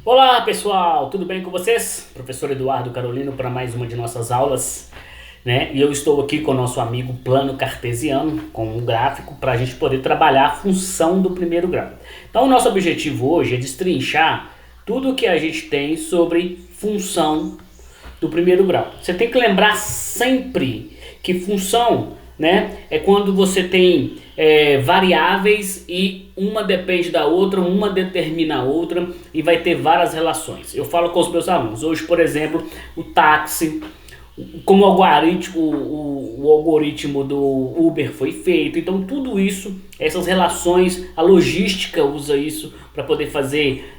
Olá pessoal, tudo bem com vocês? Professor Eduardo Carolino para mais uma de nossas aulas, né? E eu estou aqui com o nosso amigo plano cartesiano, com um gráfico para a gente poder trabalhar a função do primeiro grau. Então o nosso objetivo hoje é destrinchar tudo o que a gente tem sobre função do primeiro grau. Você tem que lembrar sempre que função, né, é quando você tem variáveis e uma depende da outra, uma determina a outra e vai ter várias relações. Eu falo com os meus alunos, hoje por exemplo, o táxi, como o algoritmo do Uber foi feito, então tudo isso, essas relações, a logística usa isso para poder fazer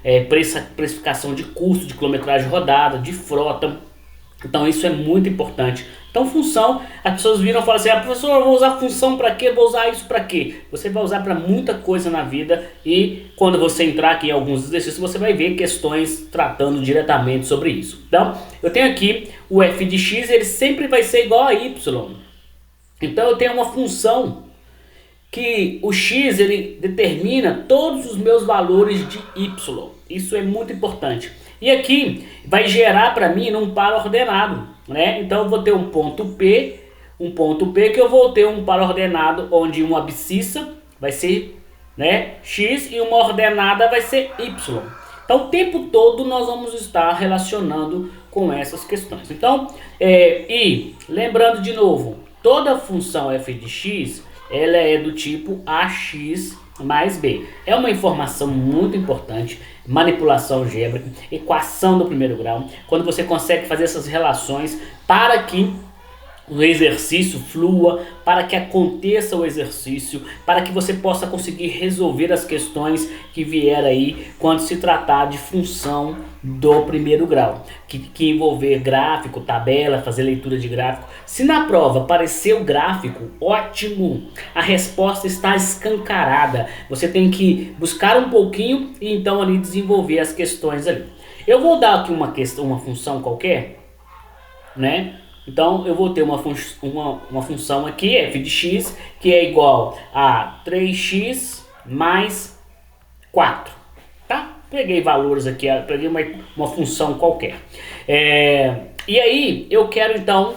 precificação de custo, de quilometragem rodada, de frota. Então isso é muito importante. Então função, as pessoas viram e falam assim, professor, eu vou usar função para quê? Vou usar isso para quê? Você vai usar para muita coisa na vida e quando você entrar aqui em alguns exercícios, você vai ver questões tratando diretamente sobre isso. Então, eu tenho aqui o f de x, ele sempre vai ser igual a y. Então eu tenho uma função que o x ele determina todos os meus valores de y. Isso é muito importante. E aqui vai gerar para mim num par ordenado, né? Então eu vou ter um ponto P que eu vou ter um par ordenado onde uma abscissa vai ser, né, x e uma ordenada vai ser y. Então o tempo todo nós vamos estar relacionando com essas questões. Então, e lembrando de novo, toda função f de x ela é do tipo ax mais b. É uma informação muito importante, manipulação algébrica, equação do primeiro grau, quando você consegue fazer essas relações para que o exercício flua, para que aconteça o exercício, para que você possa conseguir resolver as questões que vier aí quando se tratar de função do primeiro grau, que envolver gráfico, tabela, fazer leitura de gráfico. Se na prova aparecer o gráfico, ótimo, a resposta está escancarada, você tem que buscar um pouquinho e então ali desenvolver as questões ali. Eu vou dar aqui uma função qualquer, né? Então eu vou ter uma função aqui, f de x, que é igual a 3x mais 4. Tá? Peguei valores aqui, peguei uma função qualquer. E aí eu quero então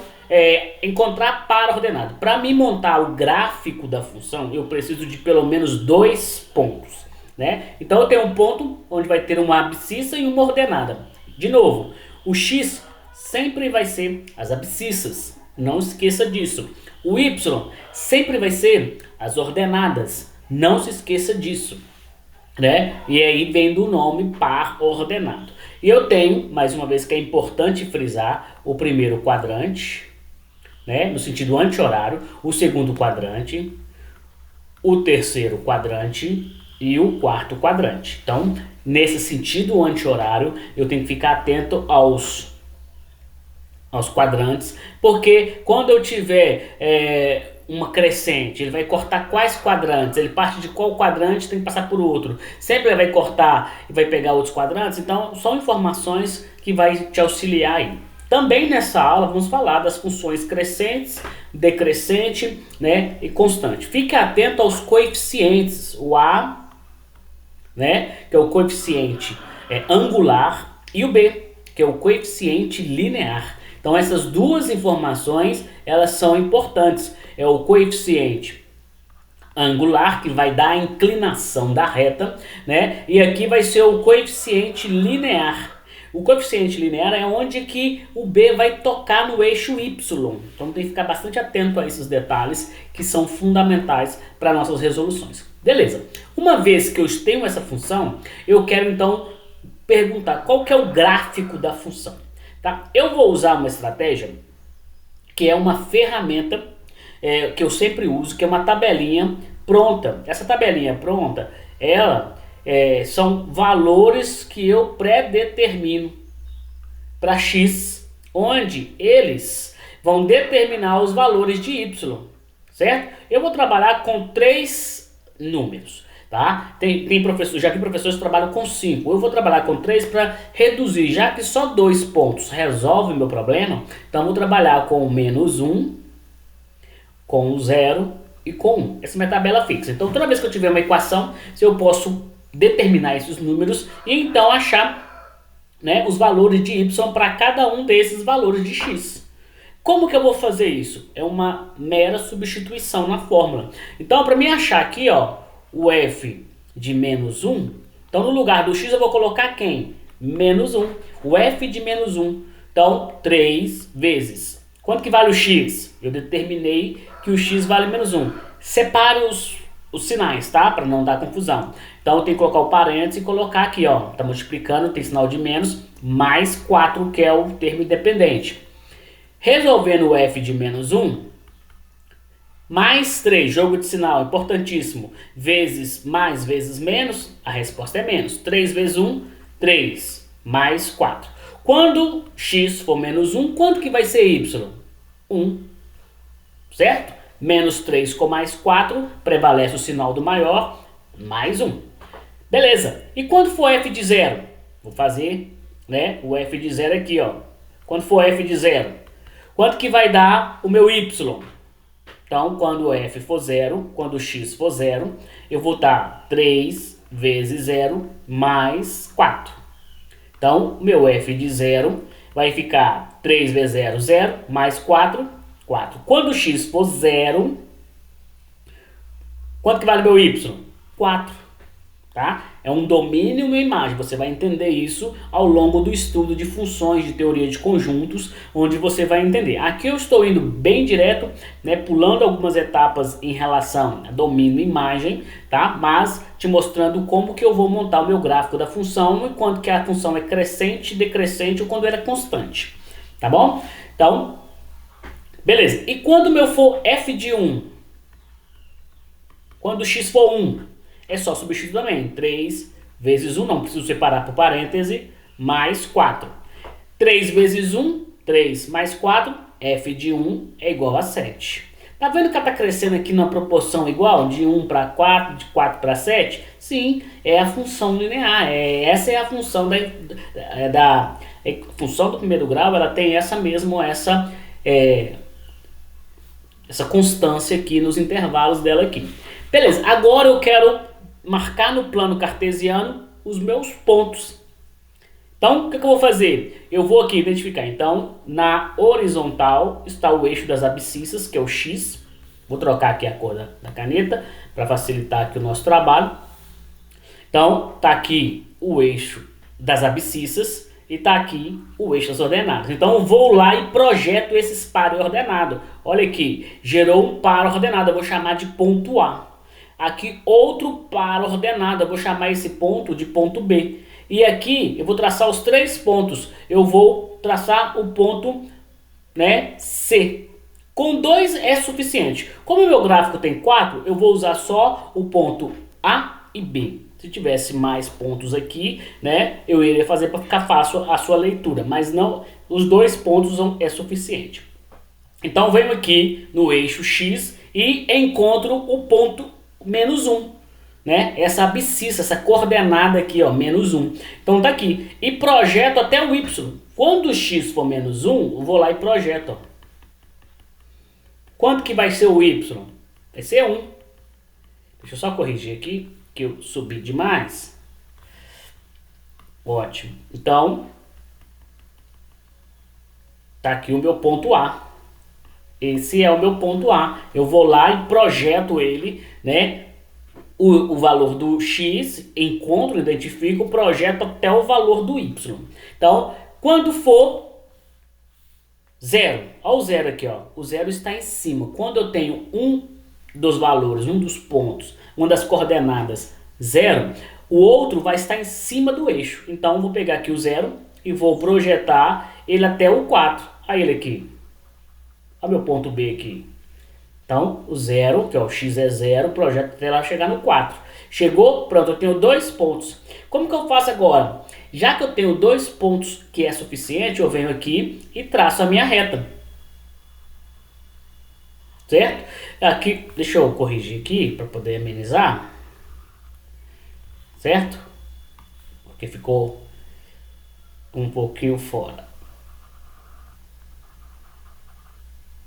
encontrar par ordenado. Para me montar o gráfico da função, eu preciso de pelo menos dois pontos, né? Então eu tenho um ponto onde vai ter uma abscissa e uma ordenada. De novo, o x sempre vai ser as abscissas, não esqueça disso. O y sempre vai ser as ordenadas, não se esqueça disso, né? E aí vem do nome par ordenado. E eu tenho, mais uma vez que é importante frisar, o primeiro quadrante, né, no sentido anti-horário, o segundo quadrante, o terceiro quadrante e o quarto quadrante. Então, nesse sentido anti-horário, eu tenho que ficar atento aos quadrantes, porque quando eu tiver uma crescente, ele vai cortar quais quadrantes, ele parte de qual quadrante, tem que passar por outro, sempre ele vai cortar e vai pegar outros quadrantes, então são informações que vai te auxiliar aí. Também nessa aula vamos falar das funções crescentes, decrescente, né, e constante. Fique atento aos coeficientes, o A, né, que é o coeficiente angular, e o B, que é o coeficiente linear. Então essas duas informações, elas são importantes. É o coeficiente angular, que vai dar a inclinação da reta, né? E aqui vai ser o coeficiente linear. O coeficiente linear é onde que o B vai tocar no eixo Y. Então tem que ficar bastante atento a esses detalhes que são fundamentais para nossas resoluções. Beleza. Uma vez que eu tenho essa função, eu quero então perguntar qual que é o gráfico da função. Tá? Eu vou usar uma estratégia que é uma ferramenta que eu sempre uso, que é uma tabelinha pronta. Essa tabelinha pronta, ela são valores que eu pré-determino para x, onde eles vão determinar os valores de y, certo? Eu vou trabalhar com 3 números. Tá? Tem professor, já que professores trabalham com 5, eu vou trabalhar com 3 para reduzir, já que só 2 pontos resolve o meu problema, então eu vou trabalhar com o menos 1, com o 0 e com 1. Essa é minha tabela fixa. Então toda vez que eu tiver uma equação, eu posso determinar esses números e então achar né, os valores de y para cada um desses valores de x. Como que eu vou fazer isso? É uma mera substituição na fórmula. Então, para mim achar aqui, ó, o f de menos 1, então no lugar do x eu vou colocar quem? Menos 1. O f de menos 1. Então, 3 vezes. Quanto que vale o x? Eu determinei que o x vale menos 1. Separe os sinais, tá? Para não dar confusão. Então, eu tenho que colocar o parênteses e colocar aqui, ó. Tá multiplicando, tem sinal de menos, mais 4, que é o termo independente. Resolvendo o f de menos 1, mais 3, jogo de sinal, importantíssimo, vezes mais vezes menos, a resposta é menos. 3 vezes 1, 3, mais 4. Quando x for menos 1, quanto que vai ser y? 1, certo? Menos 3 com mais 4, prevalece o sinal do maior, mais 1. Beleza, e quando for f de 0? Vou fazer, né, o f de 0 aqui, ó. Quando for f de 0, quanto que vai dar o meu y? Então, quando f for 0, quando x for 0, eu vou dar 3 vezes 0 mais 4. Então, meu f de 0 vai ficar 3 vezes 0, 0, mais 4, 4. Quando x for 0, quanto que vale meu y? 4. Tá? É um domínio e uma imagem. Você vai entender isso ao longo do estudo de funções de teoria de conjuntos, onde você vai entender. Aqui eu estou indo bem direto, né, pulando algumas etapas em relação a domínio e imagem, tá? Mas te mostrando como que eu vou montar o meu gráfico da função, e quando que a função é crescente, decrescente ou quando ela é constante. Tá bom? Então, beleza. E quando meu for f de 1? Quando x for 1? É só substituir também. 3 vezes 1, não preciso separar por parêntese, mais 4. 3 vezes 1, 3 mais 4, f de 1 é igual a 7. Tá vendo que ela está crescendo aqui numa proporção igual? De 1 para 4, de 4 para 7? Sim, é a função linear. Essa é a função da função do primeiro grau, ela tem essa constância aqui nos intervalos dela aqui. Beleza, agora eu quero marcar no plano cartesiano os meus pontos. Então, o que eu vou fazer? Eu vou aqui identificar. Então, na horizontal está o eixo das abscissas, que é o x. Vou trocar aqui a cor da caneta para facilitar aqui o nosso trabalho. Então, está aqui o eixo das abscissas e está aqui o eixo das ordenadas. Então, eu vou lá e projeto esses pares ordenados. Olha aqui, gerou um par ordenado, eu vou chamar de ponto A. Aqui outro par ordenado, eu vou chamar esse ponto de ponto B. E aqui eu vou traçar os 3 pontos. Eu vou traçar o ponto, né, C. Com 2 é suficiente. Como o meu gráfico tem 4, eu vou usar só o ponto A e B. Se tivesse mais pontos aqui, né, eu iria fazer para ficar fácil a sua leitura. Mas não, os 2 pontos é suficiente. Então venho aqui no eixo X e encontro o ponto menos 1, né? Essa abscissa, essa coordenada aqui, ó, menos 1. Então tá aqui. E projeto até o y. Quando o x for menos 1, eu vou lá e projeto, ó. Quanto que vai ser o y? Vai ser 1. Deixa eu só corrigir aqui, que eu subi demais. Ótimo. Então, tá aqui o meu ponto A. Esse é o meu ponto A. Eu vou lá e projeto ele, né? O valor do x, encontro, identifico, projeto até o valor do y. Então, quando for 0, olha o 0 aqui, ó. O 0 está em cima. Quando eu tenho um dos valores, um dos pontos, uma das coordenadas 0, o outro vai estar em cima do eixo. Então, eu vou pegar aqui o 0 e vou projetar ele até o 4. Aí ele aqui. Olha meu ponto B aqui. Então, o 0, que é o x é 0, projeto até lá chegar no 4. Chegou? Pronto, eu tenho 2 pontos. Como que eu faço agora? Já que eu tenho 2 pontos que é suficiente, eu venho aqui e traço a minha reta. Certo? Aqui, deixa eu corrigir aqui para poder amenizar. Certo? Porque ficou um pouquinho fora.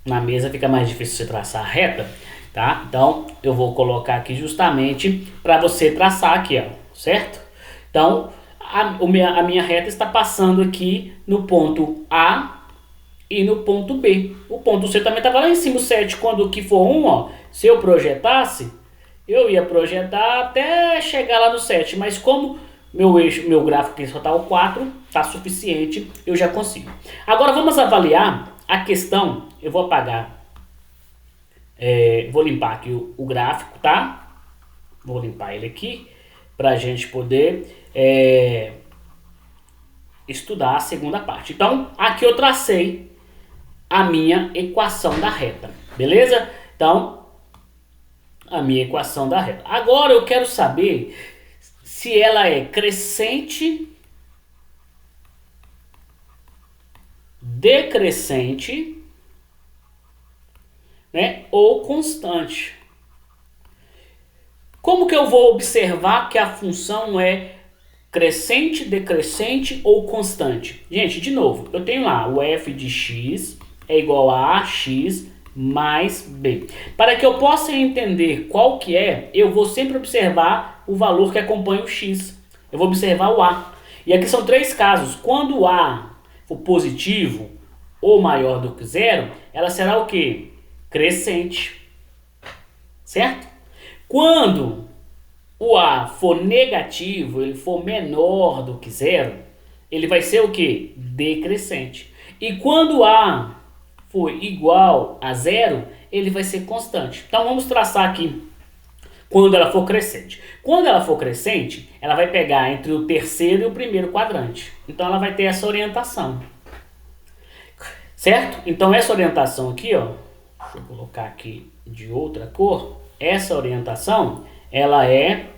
Na mesa fica mais difícil você traçar a reta, tá? Então, eu vou colocar aqui justamente para você traçar aqui, ó, certo? Então, a minha reta está passando aqui no ponto A e no ponto B. O ponto C também estava lá em cima, o 7. Quando aqui for 1, ó, se eu projetasse, eu ia projetar até chegar lá no 7. Mas como meu gráfico aqui só está o 4, está suficiente, eu já consigo. Agora vamos avaliar a questão. Eu vou apagar, vou limpar aqui o gráfico, tá? Vou limpar ele aqui para a gente poder estudar a segunda parte. Então, aqui eu tracei a minha equação da reta, beleza? Então, a minha equação da reta. Agora eu quero saber se ela é crescente, decrescente, né, ou constante. Como que eu vou observar que a função é crescente, decrescente ou constante? Gente, de novo, eu tenho lá o f de x é igual a ax mais b. Para que eu possa entender qual que é, eu vou sempre observar o valor que acompanha o x. Eu vou observar o a. E aqui são 3 casos. Quando o a for positivo ou maior do que 0, ela será o quê? Crescente. Certo? Quando o a for negativo, ele for menor do que 0, ele vai ser o quê? Decrescente. E quando a for igual a 0, ele vai ser constante. Então vamos traçar aqui quando ela for crescente. Quando ela for crescente, ela vai pegar entre o terceiro e o primeiro quadrante. Então ela vai ter essa orientação. Certo? Então essa orientação aqui, ó, deixa eu colocar aqui de outra cor. Essa orientação, ela é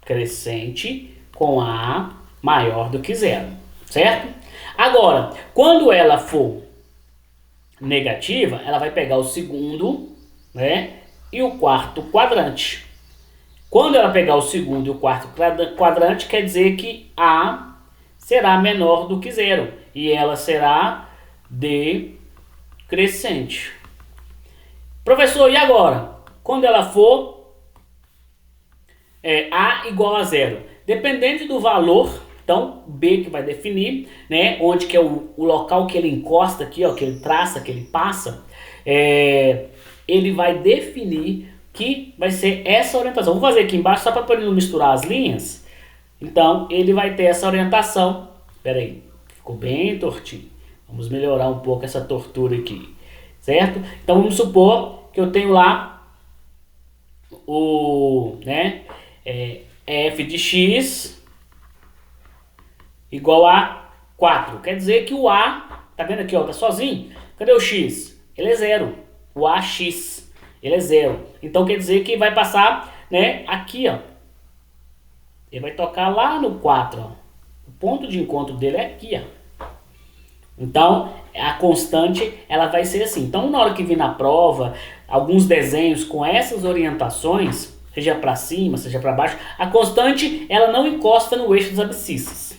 crescente com a maior do que 0, certo? Agora, quando ela for negativa, ela vai pegar o segundo, né, e o quarto quadrante. Quando ela pegar o segundo e o quarto quadrante, quer dizer que a será menor do que 0 e ela será decrescente. Professor, e agora? Quando ela for a igual a 0. Dependente do valor, então B que vai definir, né, onde que é o local que ele encosta aqui, ó, que ele traça, que ele passa, ele vai definir que vai ser essa orientação. Vou fazer aqui embaixo só para poder não misturar as linhas. Então ele vai ter essa orientação. Espera aí, ficou bem tortinho. Vamos melhorar um pouco essa tortura aqui, certo? Então vamos supor que eu tenho lá o, né, f de x igual a 4. Quer dizer que o a, tá vendo aqui, ó, tá sozinho? Cadê o x? Ele é 0. O ax, ele é 0. Então quer dizer que vai passar, né, aqui, ó. Ele vai tocar lá no 4, ó. O ponto de encontro dele é aqui, ó. Então, a constante, ela vai ser assim. Então, na hora que vir na prova, alguns desenhos com essas orientações, seja para cima, seja para baixo, a constante, ela não encosta no eixo das abscissas.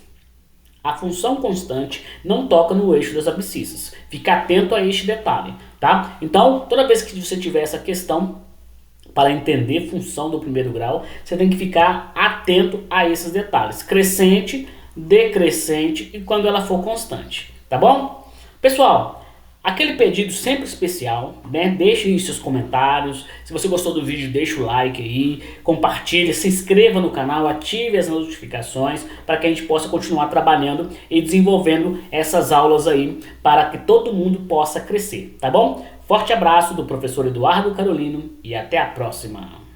A função constante não toca no eixo das abscissas. Fica atento a este detalhe, tá? Então, toda vez que você tiver essa questão, para entender função do primeiro grau, você tem que ficar atento a esses detalhes. Crescente, decrescente e quando ela for constante. Tá bom? Pessoal, aquele pedido sempre especial, né? Deixe aí seus comentários. Se você gostou do vídeo, deixa o like aí, compartilhe, se inscreva no canal, ative as notificações para que a gente possa continuar trabalhando e desenvolvendo essas aulas aí para que todo mundo possa crescer, tá bom? Forte abraço do professor Eduardo Carolino e até a próxima!